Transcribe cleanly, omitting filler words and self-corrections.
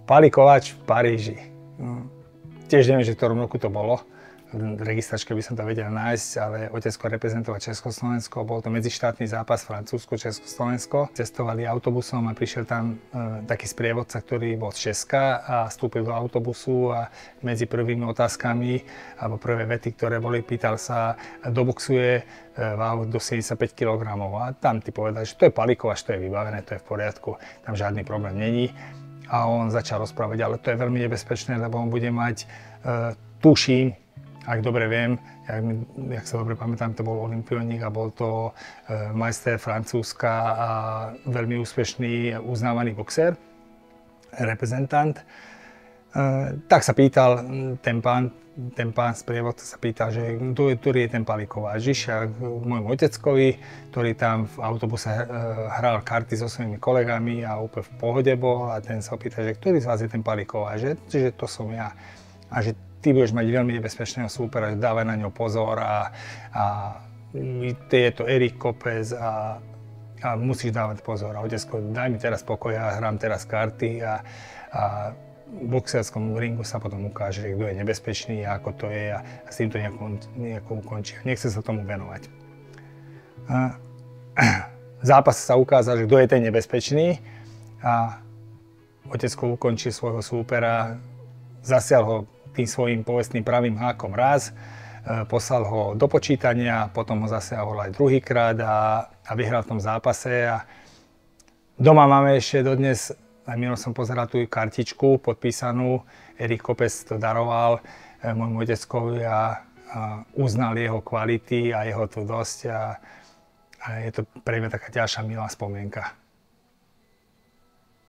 Palikovač v Paríži. Tiež neviem, že v ktorom roku to bolo. V registračke by som to vedel nájsť, ale otecko reprezentoval Československo. Bol to medzištátny zápas Francúzsko-Československo. Cestovali autobusom a prišiel tam taký sprievodca, ktorý bol z Česka a vstúpil do autobusu a medzi prvými otázkami alebo prvé vety, ktoré boli, pýtal sa, doboxuje váhu do 75 kg. A tam ti povedali, že to je Palikovač, to je vybavené, to je v poriadku, tam žiadny problém není. A on začal rozprávať, ale to je veľmi nebezpečné, lebo on bude mať, tuším, ak dobre viem, jak sa dobre pamätám, to bol olympionik a bol to majster Francúzska a veľmi úspešný, uznávaný boxer, reprezentant. Tak sa pýtal ten pán sprievodca sa pýtal, že ktorý je ten Palikovač. Išiel k môjmu oteckovi, ktorý tam v autobuse hral karty so svojimi kolegami a úplne v pohode bol a ten sa opýtal, že ktorý z vás je ten Palikovač, že to som ja. A že ty budeš mať veľmi nebezpečného súpera, že dávaj na ňo pozor a je to Erik Kopec a musíš dávať pozor. A otecko, daj mi teraz pokoj, ja hrám teraz karty a v boxerskom ringu sa potom ukáže, kto je nebezpečný a ako to je a s týmto nejako ukončí. Nechce sa tomu venovať. V zápase sa ukázal, že kto je ten nebezpečný a otecko ukončil svojho súpera, zasial ho tým svojím povestným pravým hákom raz, poslal ho do počítania, potom ho zasiahol aj druhýkrát a vyhral v tom zápase. A doma máme ešte dodnes, aj minul som pozeral tú kartičku podpísanú, Erik Kopec to daroval môjmu oteckovi a uznal jeho kvality a jeho tvrdosť a je to pre mňa taká ďalšia milá spomienka.